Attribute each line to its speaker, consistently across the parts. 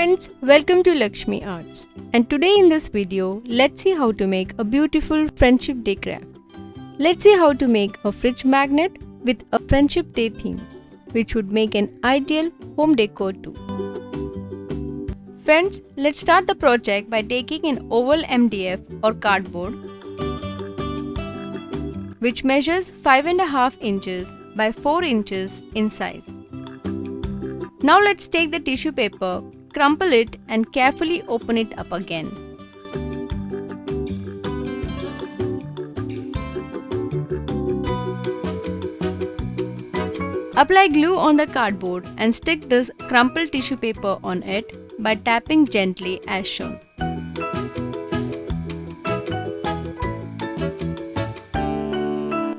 Speaker 1: Friends, welcome to Lakshmi Arts, and today in this video, let's see how to make a beautiful Friendship Day craft. Let's see how to make a fridge magnet with a Friendship Day theme, which would make an ideal home decor too. Friends, let's start the project by taking an oval MDF or cardboard, which measures 5.5 inches by 4 inches in size. Now let's take the tissue paper, crumple it and carefully open it up again. Apply glue on the cardboard and stick this crumpled tissue paper on it by tapping gently as shown.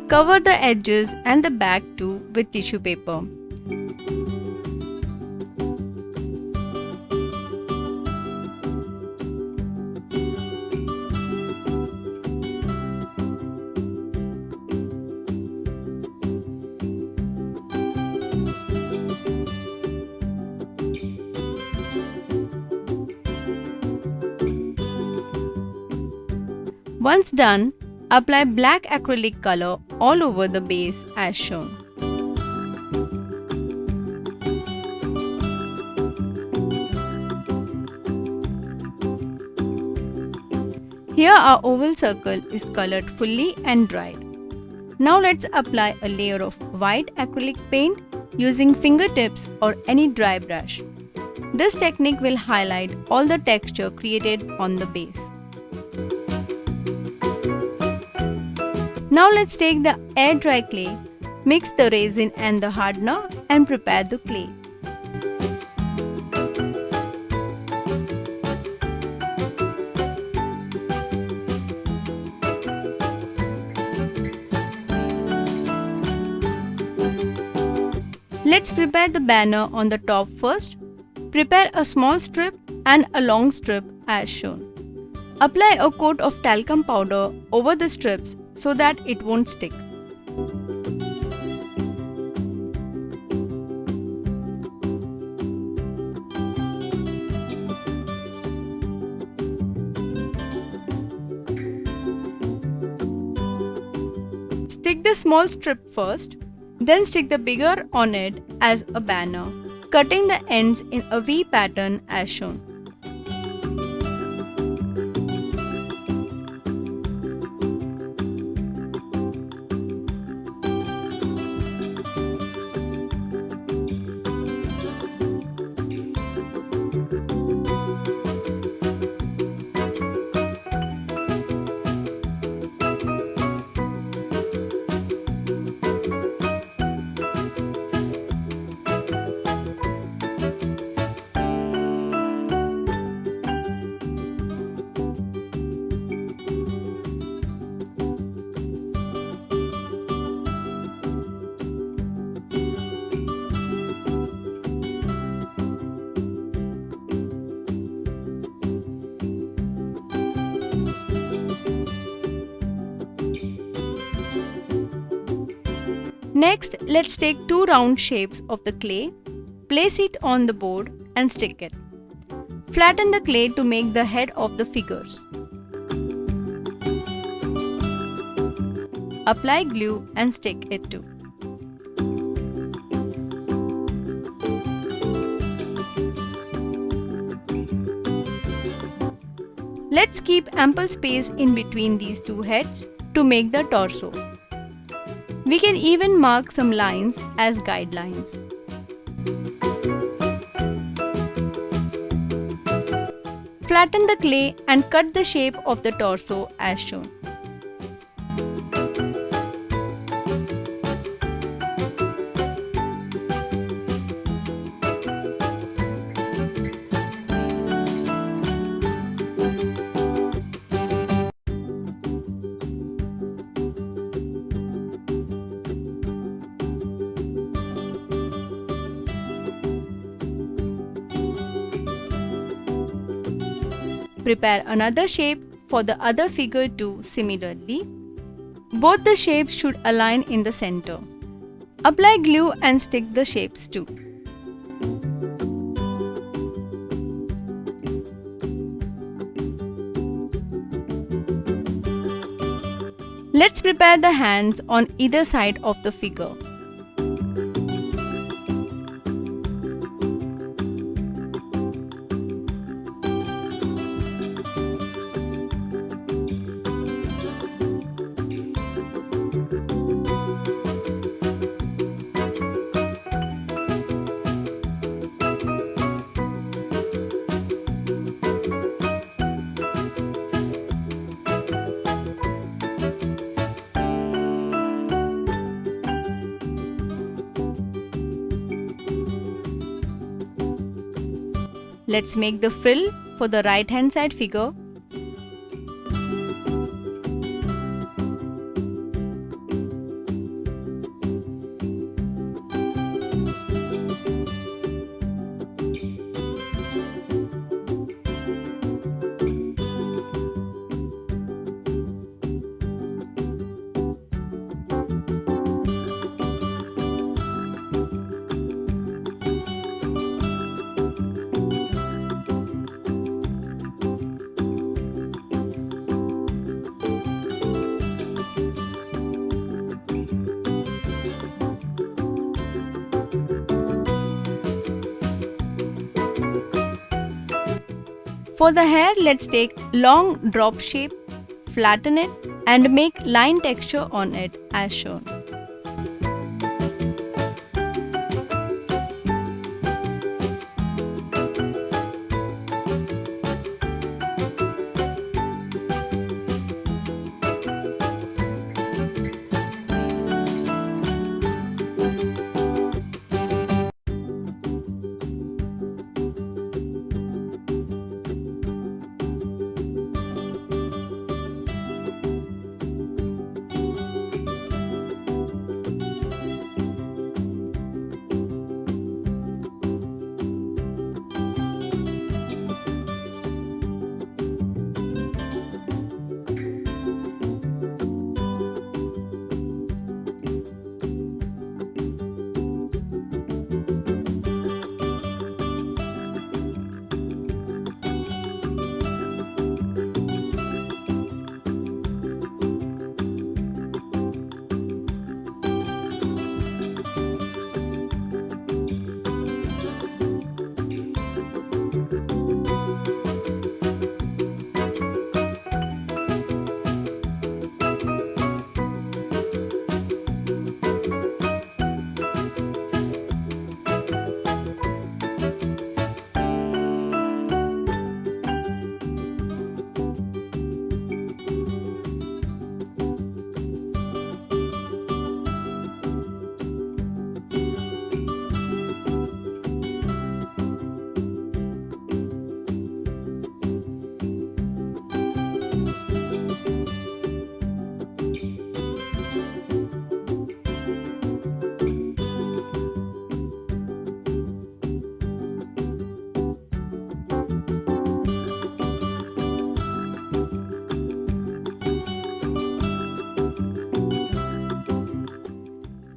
Speaker 1: Cover the edges and the back too with tissue paper. Once done, apply black acrylic color all over the base as shown. Here our oval circle is colored fully and dried. Now let's apply a layer of white acrylic paint using fingertips or any dry brush. This technique will highlight all the texture created on the base. Now let's take the air dry clay, mix the resin and the hardener and prepare the clay. Let's prepare the banner on the top first. Prepare a small strip and a long strip as shown. Apply a coat of talcum powder over the strips so that it won't stick. Stick the small strip first, then stick the bigger on it as a banner, cutting the ends in a V pattern as shown. Next, let's take two round shapes of the clay, place it on the board and stick it. Flatten the clay to make the head of the figures. Apply glue and stick it too. Let's keep ample space in between these two heads to make the torso. We can even mark some lines as guidelines. Flatten the clay and cut the shape of the torso as shown. Prepare another shape for the other figure too similarly. Both the shapes should align in the center. Apply glue and stick the shapes too. Let's prepare the hands on either side of the figure. Let's make the frill for the right hand side figure. For the hair, let's take long drop shape, flatten it and make line texture on it as shown.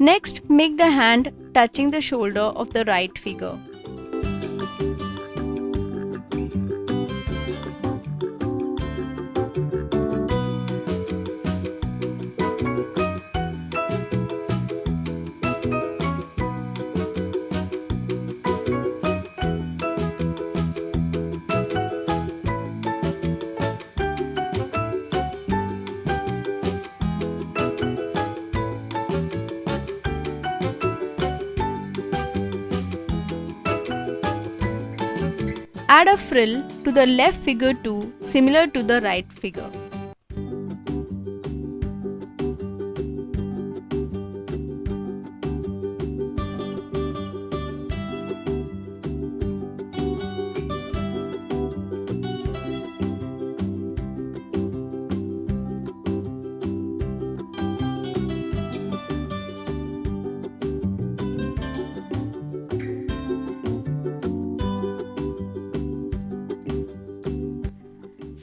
Speaker 1: Next, make the hand touching the shoulder of the right figure. Add a frill to the left figure too, similar to the right figure.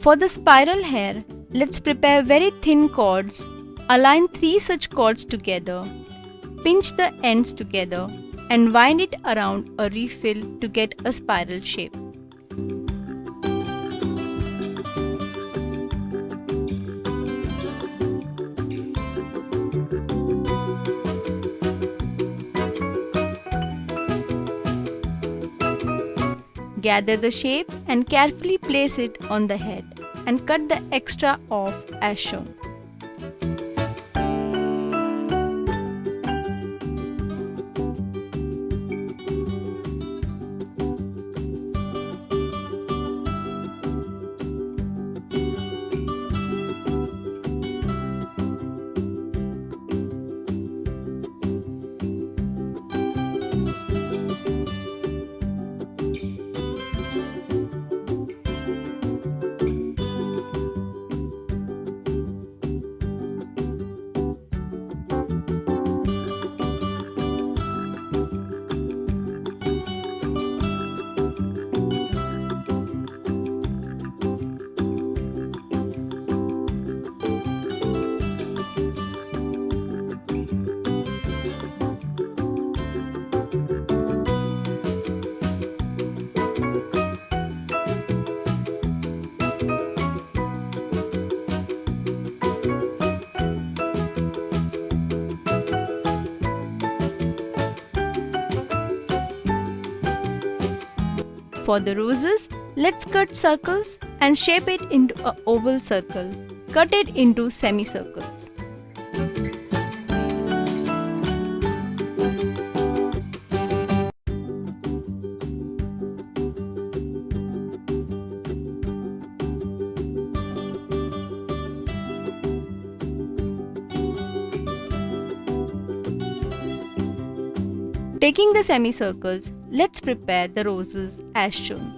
Speaker 1: For the spiral hair, let's prepare very thin cords. Align 3 such cords together. Pinch the ends together and wind it around a refill to get a spiral shape. Gather the shape and carefully place it on the head and cut the extra off as shown. For the roses, let's cut circles and shape it into an oval circle. Cut it into semicircles. Taking the semicircles, let's prepare the roses as shown.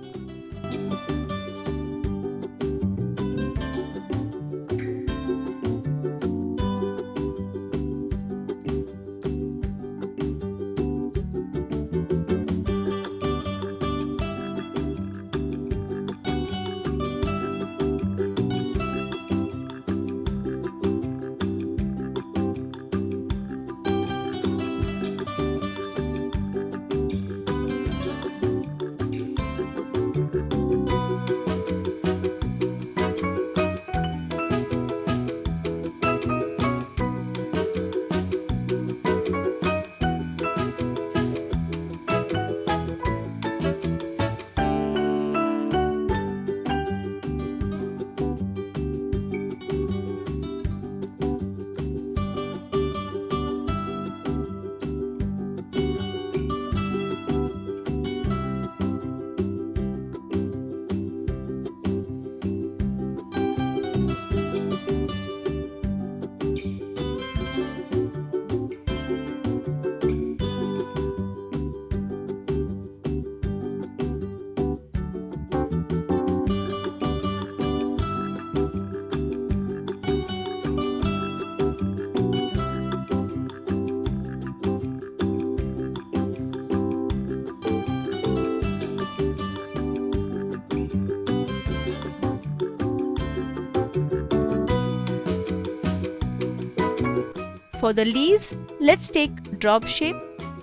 Speaker 1: For the leaves, let's take drop shape,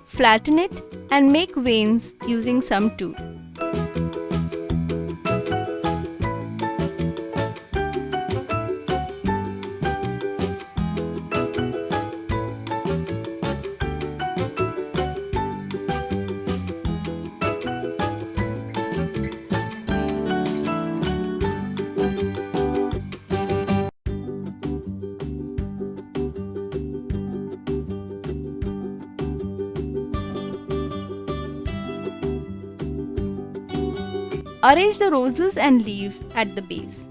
Speaker 1: flatten it and make veins using some tool. Arrange the roses and leaves at the base.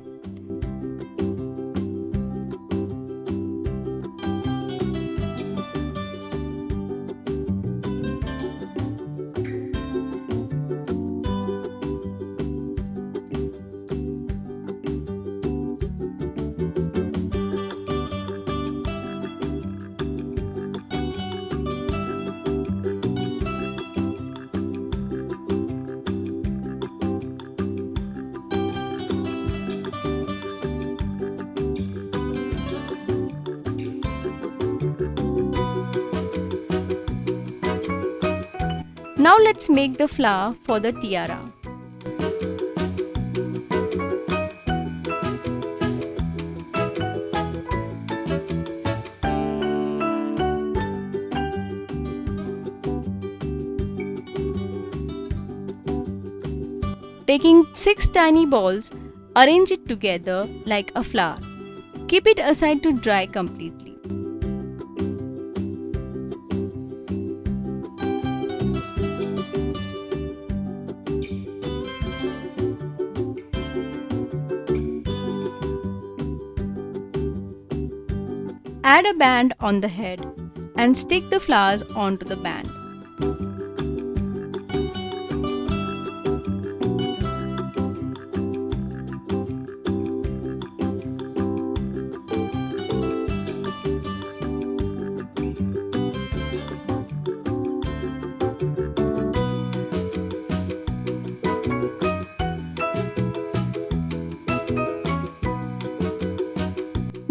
Speaker 1: Now let's make the flower for the tiara. Taking 6 tiny balls, arrange it together like a flower. Keep it aside to dry completely. Add a band on the head and stick the flowers onto the band.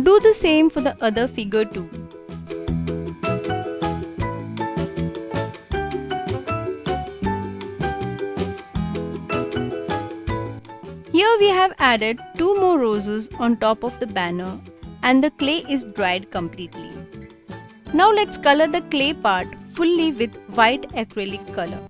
Speaker 1: Do the same for the other figure too. Here we have added 2 more roses on top of the banner and the clay is dried completely. Now let's color the clay part fully with white acrylic color.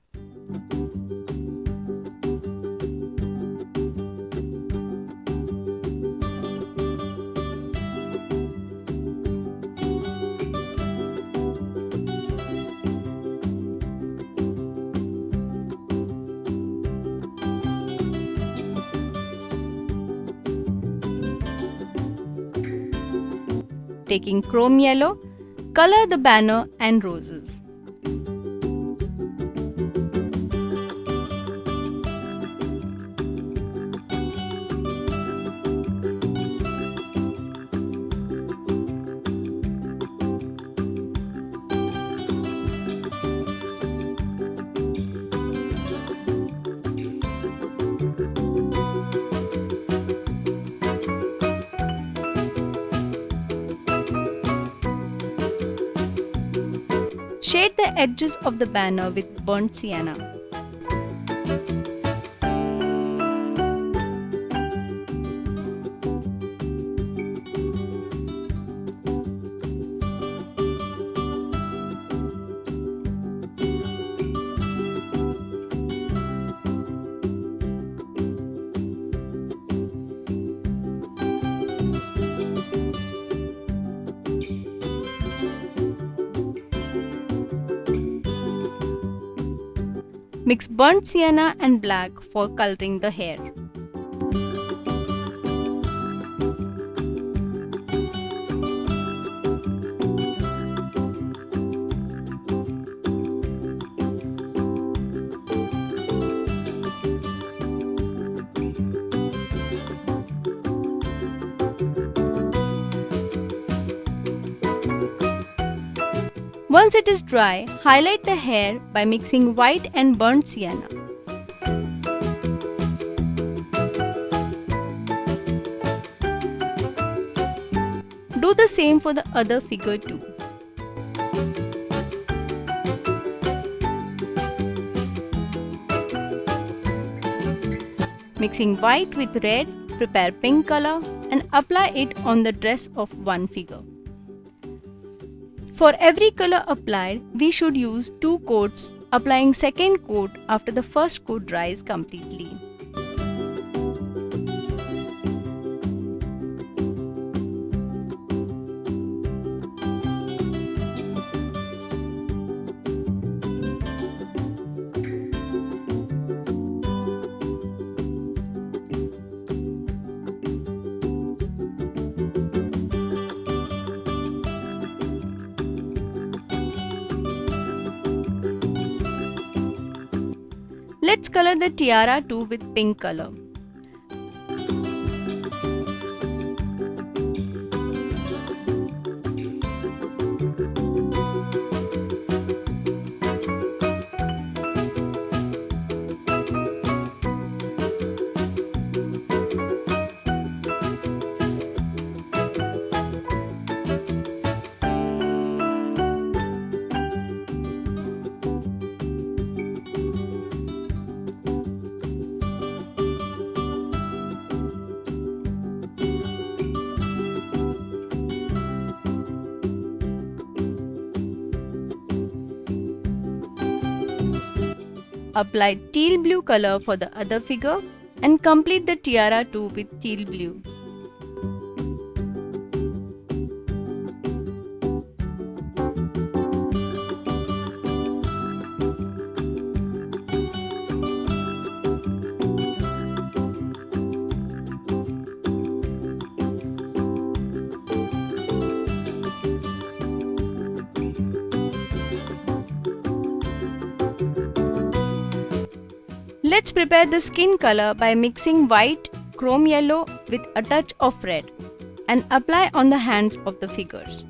Speaker 1: Taking chrome yellow, color the banner and roses. Shade the edges of the banner with burnt sienna. Mix burnt sienna and black for coloring the hair. Once it is dry, highlight the hair by mixing white and burnt sienna. Do the same for the other figure too. Mixing white with red, prepare pink color and apply it on the dress of one figure. For every color applied, we should use 2 coats, applying second coat after the first coat dries completely. Let's color the tiara too with pink color. Apply teal blue color for the other figure and complete the tiara too with teal blue. Let's prepare the skin color by mixing white, chrome yellow with a touch of red and apply on the hands of the figures.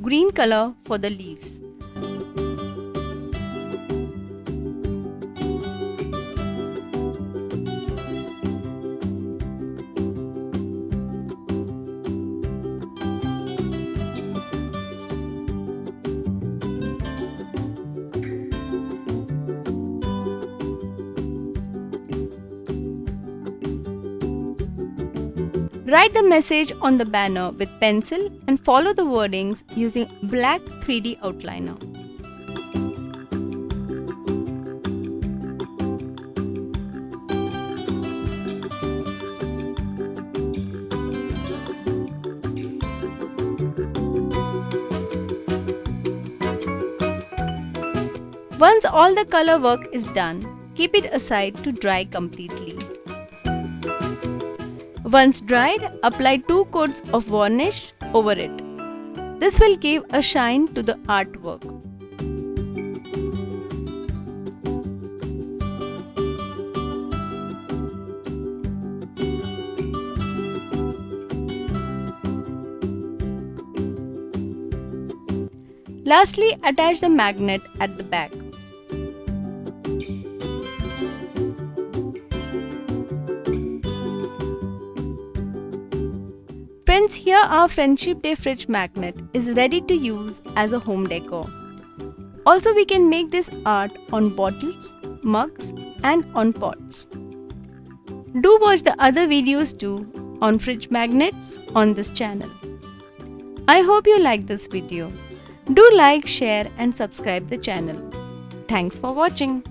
Speaker 1: Green color for the leaves. Write the message on the banner with pencil and follow the wordings using black 3D outliner. Once all the color work is done, keep it aside to dry completely. Once dried, apply 2 coats of varnish over it. This will give a shine to the artwork. Lastly, attach the magnet at the back. Friends, here our Friendship Day fridge magnet is ready to use as a home decor. Also, we can make this art on bottles, mugs and on pots. Do watch the other videos too on fridge magnets on this channel. I hope you like this video. Do like, share and subscribe the channel. Thanks for watching.